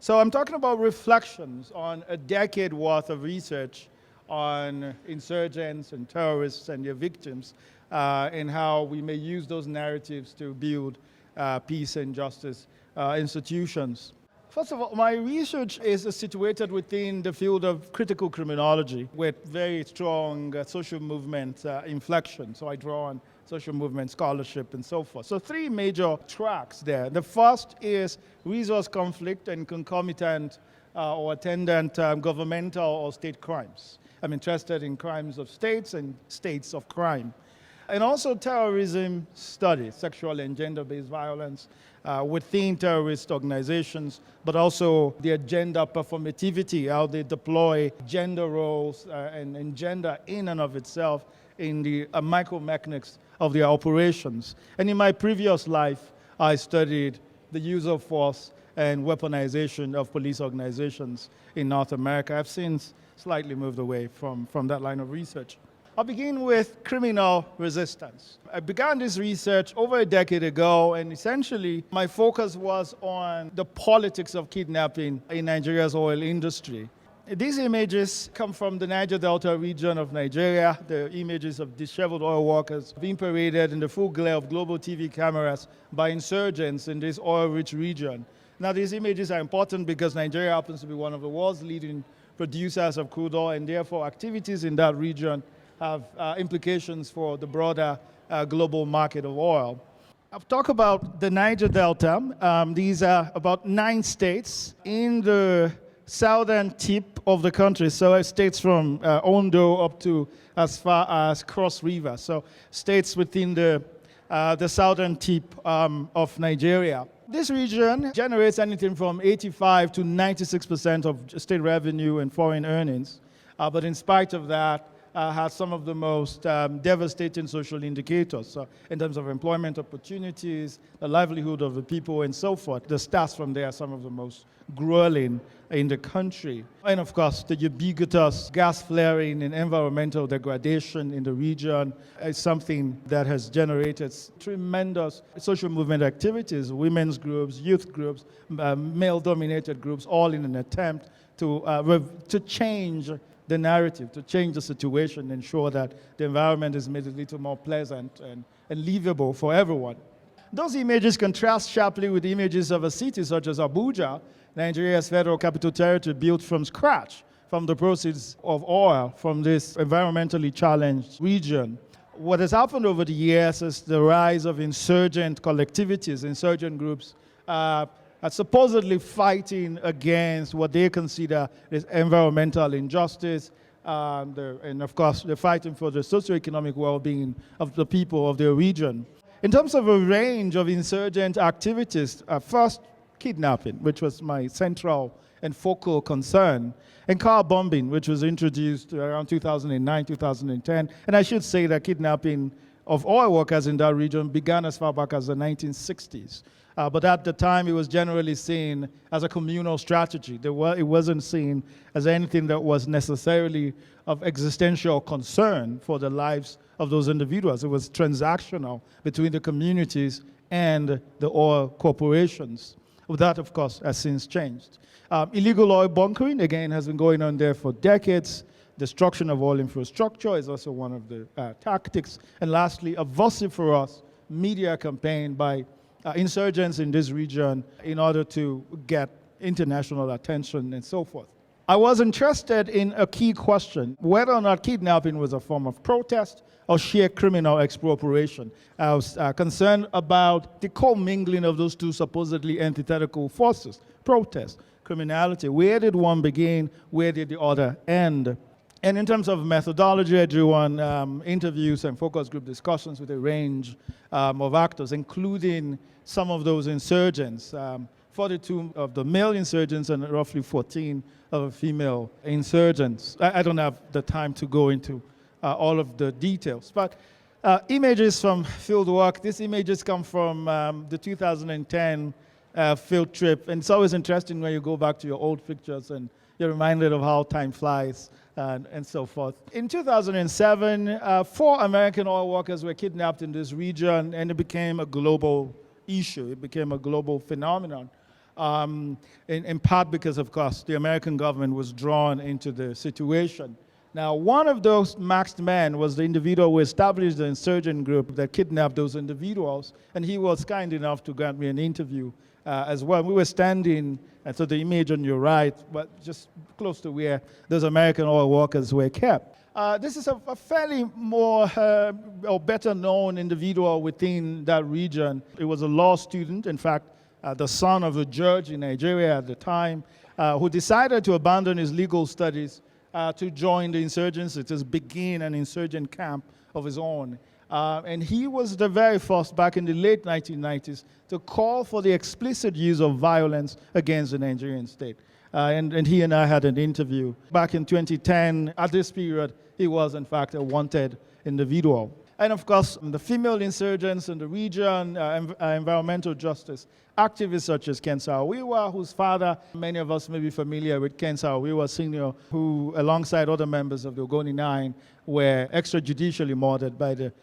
So I'm talking about reflections on a decade worth of research on insurgents and terrorists and their victims, and how we may use those narratives to build peace and justice institutions. First of all, my research is situated within the field of critical criminology with very strong social movement inflection. So I draw on social movement scholarship and so forth. So three major tracks there. The first is resource conflict and concomitant or attendant governmental or state crimes. I'm interested in crimes of states and states of crime. And also terrorism studies, sexual and gender-based violence within terrorist organizations, but also their gender performativity, how they deploy gender roles and gender in and of itself in the micro-mechanics of their operations. And in my previous life, I studied the use of force and weaponization of police organizations in North America. I've since slightly moved away from that line of research. I'll begin with criminal resistance. I began this research over a decade ago, and essentially my focus was on the politics of kidnapping in Nigeria's oil industry. These images come from the Niger Delta region of Nigeria, the images of disheveled oil workers being paraded in the full glare of global TV cameras by insurgents in this oil-rich region. Now, these images are important because Nigeria happens to be one of the world's leading producers of crude oil, and therefore activities in that region have implications for the broader global market of oil. I'll talk about the Niger Delta. These are about 9 states in the southern tip of the country, so states from Ondo up to as far as Cross River, so states within the southern tip of Nigeria. This region generates anything from 85 to 96% of state revenue and foreign earnings, but in spite of that, has some of the most devastating social indicators. So in terms of employment opportunities, the livelihood of the people, and so forth. The stats from there are some of the most grueling in the country. And of course, the ubiquitous gas flaring and environmental degradation in the region is something that has generated tremendous social movement activities, women's groups, youth groups, male-dominated groups, all in an attempt to change the narrative, to change the situation, ensure that the environment is made a little more pleasant and livable for everyone. Those images contrast sharply with images of a city such as Abuja, Nigeria's federal capital territory, built from scratch from the proceeds of oil from this environmentally challenged region. What has happened over the years is the rise of insurgent collectivities, insurgent groups, are supposedly fighting against what they consider is environmental injustice, and of course, they're fighting for the socioeconomic well-being of the people of their region. In terms of a range of insurgent activities, first, kidnapping, which was my central and focal concern, and car bombing, which was introduced around 2009, 2010. And I should say that kidnapping of oil workers in that region began as far back as the 1960s. But at the time, it was generally seen as a communal strategy. It wasn't seen as anything that was necessarily of existential concern for the lives of those individuals. It was transactional between the communities and the oil corporations. Well, that, of course, has since changed. Illegal oil bunkering, again, has been going on there for decades. Destruction of oil infrastructure is also one of the tactics. And lastly, a vociferous media campaign by insurgents in this region in order to get international attention and so forth. I was interested in a key question, whether or not kidnapping was a form of protest or sheer criminal expropriation. I was concerned about the commingling of those two supposedly antithetical forces, protest, criminality. Where did one begin? Where did the other end? And in terms of methodology, I drew on interviews and focus group discussions with a range of actors, including some of those insurgents, 42 of the male insurgents and roughly 14 of the female insurgents. I don't have the time to go into all of the details, but images from field work. These images come from the 2010 field trip, and it's always interesting when you go back to your old pictures and you're reminded of how time flies and so forth. In 2007, 4 American oil workers were kidnapped in this region, and it became a global issue. It became a global phenomenon. in part because, of course, the American government was drawn into the situation. Now, one of those masked men was the individual who established the insurgent group that kidnapped those individuals, and he was kind enough to grant me an interview as well. We were standing, and so the image on your right, but just close to where those American oil workers were kept. This is a fairly more or better known individual within that region. He was a law student, in fact, the son of a judge in Nigeria at the time, who decided to abandon his legal studies to join the insurgents, to begin an insurgent camp of his own. And he was the very first, back in the late 1990s, to call for the explicit use of violence against the Nigerian state. And he and I had an interview. Back in 2010, at this period, he was, in fact, a wanted individual. And of course, the female insurgents in the region, environmental justice activists such as Ken Saro-Wiwa, whose father, many of us may be familiar with Ken Saro-Wiwa Sr., who, alongside other members of the Ogoni Nine, were extrajudicially murdered by the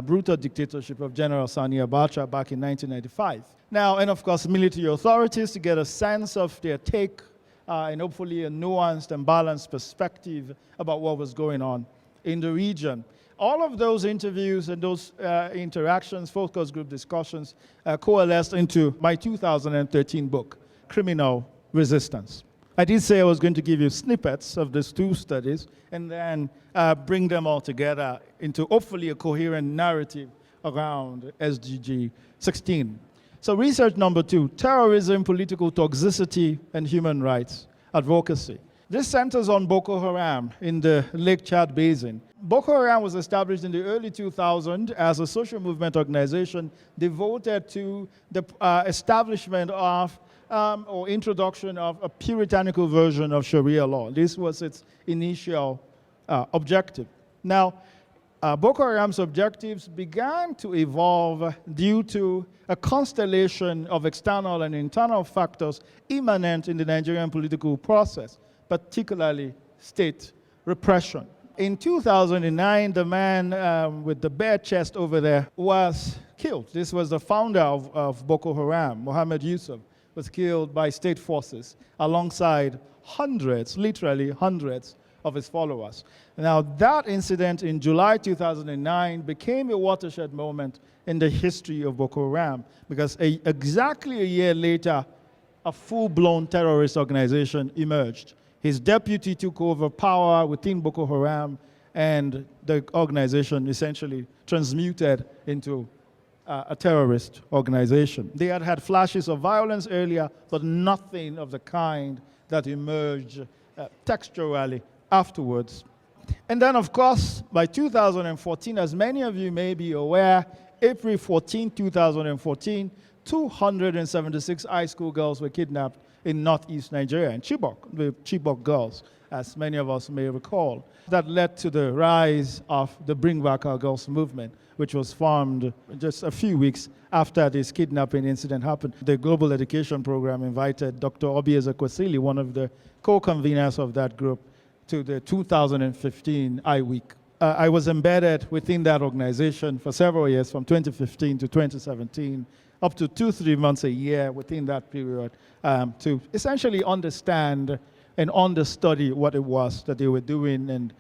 brutal dictatorship of General Sani Abacha back in 1995. Now, and of course, military authorities to get a sense of their take and hopefully a nuanced and balanced perspective about what was going on in the region. All of those interviews and those interactions, focus group discussions, coalesced into my 2013 book, Criminal Resistance. I did say I was going to give you snippets of these two studies and then bring them all together into hopefully a coherent narrative around SDG 16. So research number 2, terrorism, political toxicity, and human rights advocacy. This centers on Boko Haram in the Lake Chad Basin. Boko Haram was established in the early 2000s as a social movement organization devoted to the establishment of or introduction of a puritanical version of Sharia law. This was its initial objective. Now, Boko Haram's objectives began to evolve due to a constellation of external and internal factors immanent in the Nigerian political process, particularly state repression. In 2009, the man with the bare chest over there was killed. This was the founder of Boko Haram, Mohammed Yusuf, was killed by state forces alongside hundreds, literally hundreds, of his followers. Now, that incident in July 2009 became a watershed moment in the history of Boko Haram because exactly a year later, a full-blown terrorist organization emerged. His deputy took over power within Boko Haram, and the organization essentially transmuted into a terrorist organization. They had had flashes of violence earlier, but nothing of the kind that emerged textually afterwards. And then, of course, by 2014, as many of you may be aware, April 14, 2014, 276 high school girls were kidnapped in northeast Nigeria, in Chibok, the Chibok girls, as many of us may recall. That led to the rise of the Bring Back Our Girls movement, which was formed just a few weeks after this kidnapping incident happened. The Global Education Program invited Dr. Obieze Kwesili, one of the co-conveners of that group, to the 2015 I-Week. I was embedded within that organization for several years, from 2015 to 2017, up to 2-3 months a year within that period, to essentially understand and understudy what it was that they were doing and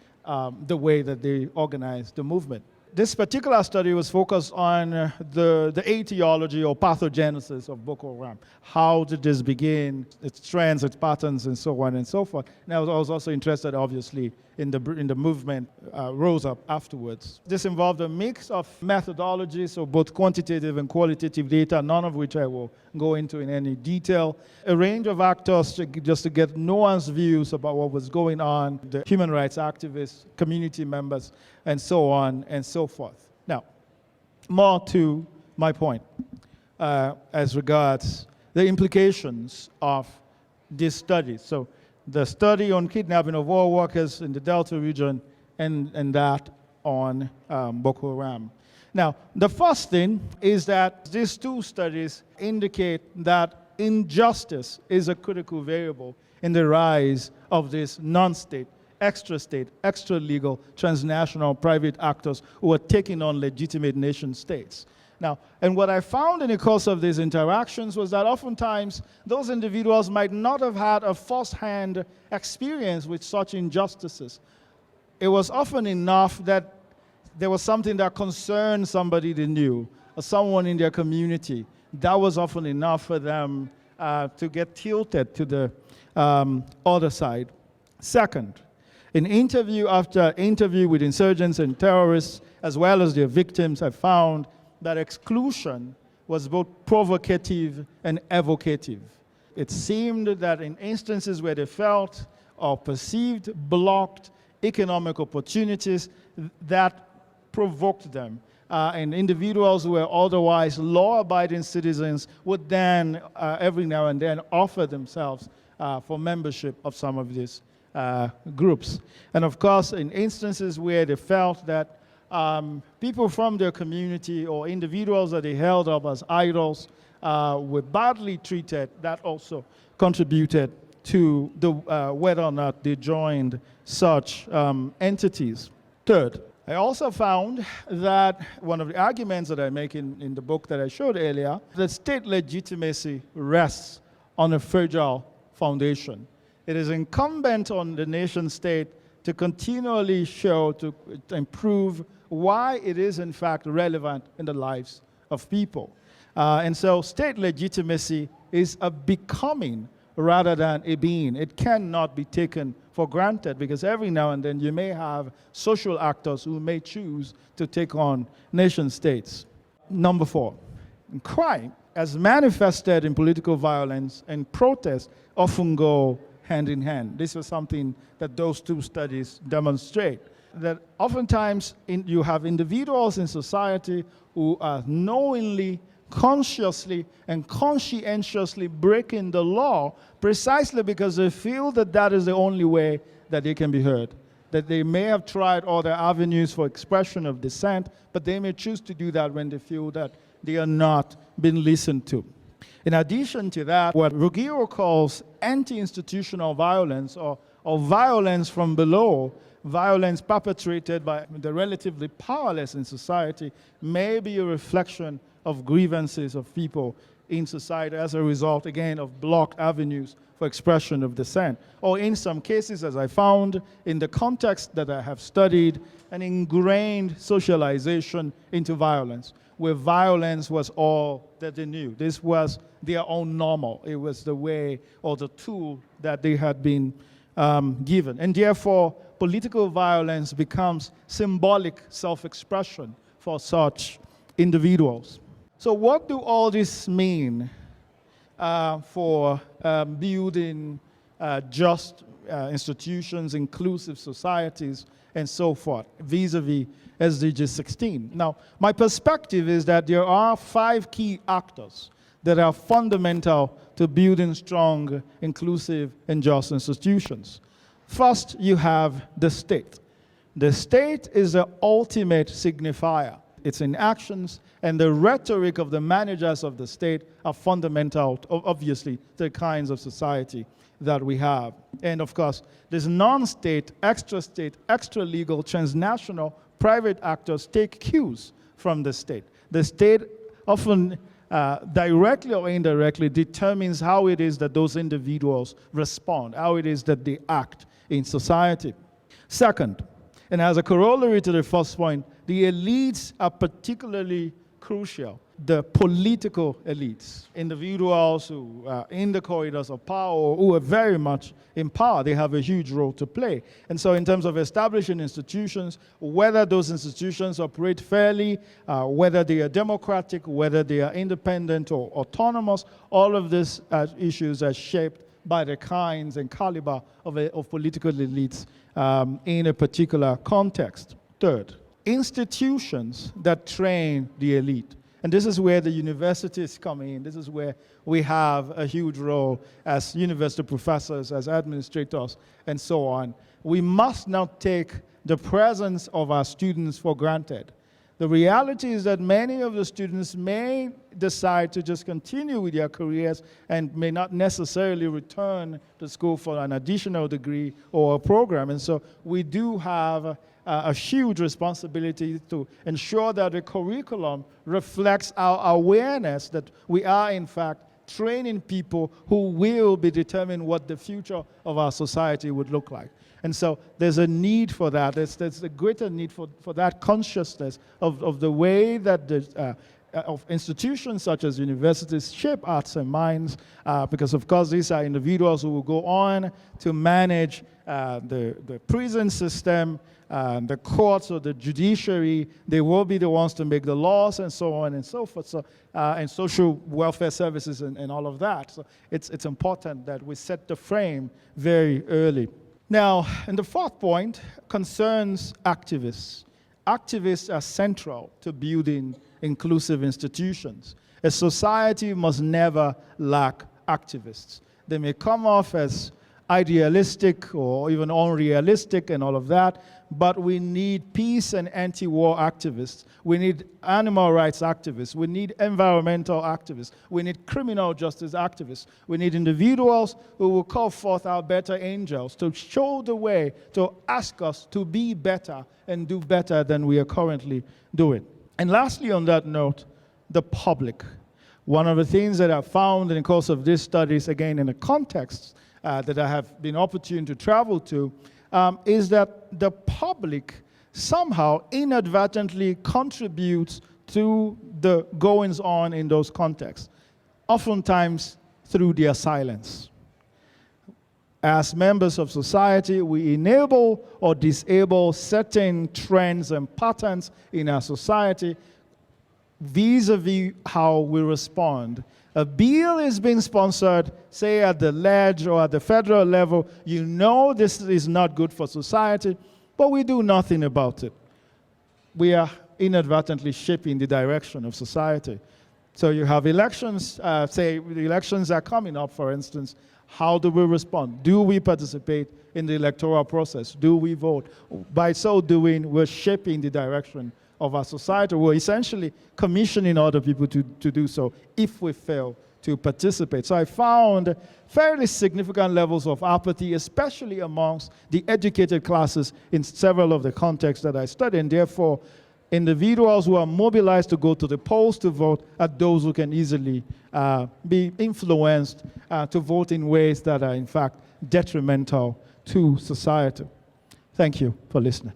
the way that they organized the movement. This particular study was focused on the etiology or pathogenesis of Boko Haram. How did this begin, its trends, its patterns, and so on and so forth. And I was also interested, obviously, in the movement rose up afterwards. This involved a mix of methodologies, so both quantitative and qualitative data, none of which I will go into in any detail. A range of actors just to get nuanced views about what was going on, the human rights activists, community members, and so on and so forth. Now, more to my point as regards the implications of this study. So the study on kidnapping of oil workers in the Delta region and that on Boko Haram. Now, the first thing is that these two studies indicate that injustice is a critical variable in the rise of this non-state, extra-state, extra-legal, transnational private actors who are taking on legitimate nation states. Now, and what I found in the course of these interactions was that oftentimes those individuals might not have had a first-hand experience with such injustices. It was often enough that there was something that concerned somebody they knew, or someone in their community. That was often enough for them to get tilted to the other side. Second, in interview after interview with insurgents and terrorists, as well as their victims, I found that exclusion was both provocative and evocative. It seemed that in instances where they felt or perceived blocked economic opportunities, that provoked them. And individuals who were otherwise law-abiding citizens would then, every now and then, offer themselves for membership of some of these groups. And of course, in instances where they felt that people from their community or individuals that they held up as idols were badly treated, that also contributed to the, whether or not they joined such entities. Third, I also found that one of the arguments that I make in the book that I showed earlier, that state legitimacy rests on a fragile foundation. It is incumbent on the nation state to continually show, to improve why it is in fact relevant in the lives of people. And so state legitimacy is a becoming rather than a being. It cannot be taken for granted because every now and then you may have social actors who may choose to take on nation states. Number 4, crime, as manifested in political violence and protest, often go hand in hand. This was something that those two studies demonstrate. That oftentimes you have individuals in society who are knowingly, consciously, and conscientiously breaking the law precisely because they feel that that is the only way that they can be heard. That they may have tried other avenues for expression of dissent, but they may choose to do that when they feel that they are not being listened to. In addition to that, what Ruggiero calls anti-institutional violence or violence from below, violence perpetrated by the relatively powerless in society, may be a reflection of grievances of people in society as a result, again, of blocked avenues for expression of dissent. Or in some cases, as I found in the context that I have studied, an ingrained socialization into violence, where violence was all that they knew. This was their own normal. It was the way or the tool that they had been given. And therefore, political violence becomes symbolic self-expression for such individuals. So what do all this mean for building just institutions, inclusive societies, and so forth, vis-a-vis SDG 16? Now, my perspective is that there are 5 key actors that are fundamental to building strong, inclusive, and just institutions. First, you have the state. The state is the ultimate signifier. Its inactions and the rhetoric of the managers of the state are fundamental, obviously, to the kinds of society that we have. And of course, there's non-state, extra-legal, transnational, private actors take cues from the state. The state often directly or indirectly determines how it is that those individuals respond, how it is that they act in society. Second, and as a corollary to the first point, the elites are particularly crucial. The political elites, individuals who are in the corridors of power, who are very much in power, they have a huge role to play. And so in terms of establishing institutions, whether those institutions operate fairly, whether they are democratic, whether they are independent or autonomous, all of these issues are shaped by the kinds and caliber of political elites in a particular context. Third, institutions that train the elite. And this is where the universities come in. This is where we have a huge role as university professors, as administrators, and so on. We must not take the presence of our students for granted. The reality is that many of the students may decide to just continue with their careers and may not necessarily return to school for an additional degree or a program. And so we do have a huge responsibility to ensure that the curriculum reflects our awareness that we are, in fact, training people who will be determining what the future of our society would look like. And so there's a need for that. There's a greater need for that consciousness of the way that of institutions such as universities shape hearts and minds, because of course these are individuals who will go on to manage the prison system, the courts or the judiciary. They will be the ones to make the laws and so on and so forth, so, and social welfare services and all of that. So it's important that we set the frame very early. Now, and the fourth point concerns activists. Activists are central to building inclusive institutions. A society must never lack activists. They may come off as idealistic or even unrealistic and all of that, but we need peace and anti-war activists. We need animal rights activists. We need environmental activists. We need criminal justice activists. We need individuals who will call forth our better angels to show the way, to ask us to be better and do better than we are currently doing. And lastly, on that note, the public. One of the things that I found in the course of these studies, again in the context that I have been opportune to travel to, is that the public somehow inadvertently contributes to the goings on in those contexts, oftentimes through their silence. As members of society, we enable or disable certain trends and patterns in our society vis-a-vis how we respond. A bill is being sponsored, say at the ledge or at the federal level. You know this is not good for society, but we do nothing about it. We are inadvertently shaping the direction of society. So you have elections, say the elections are coming up, for instance. How do we respond? Do we participate in the electoral process? Do we vote? By so doing, we're shaping the direction of our society. We're essentially commissioning other people to do so if we fail to participate. So I found fairly significant levels of apathy, especially amongst the educated classes in several of the contexts that I studied, and therefore individuals who are mobilized to go to the polls to vote are those who can easily be influenced to vote in ways that are in fact detrimental to society. Thank you for listening.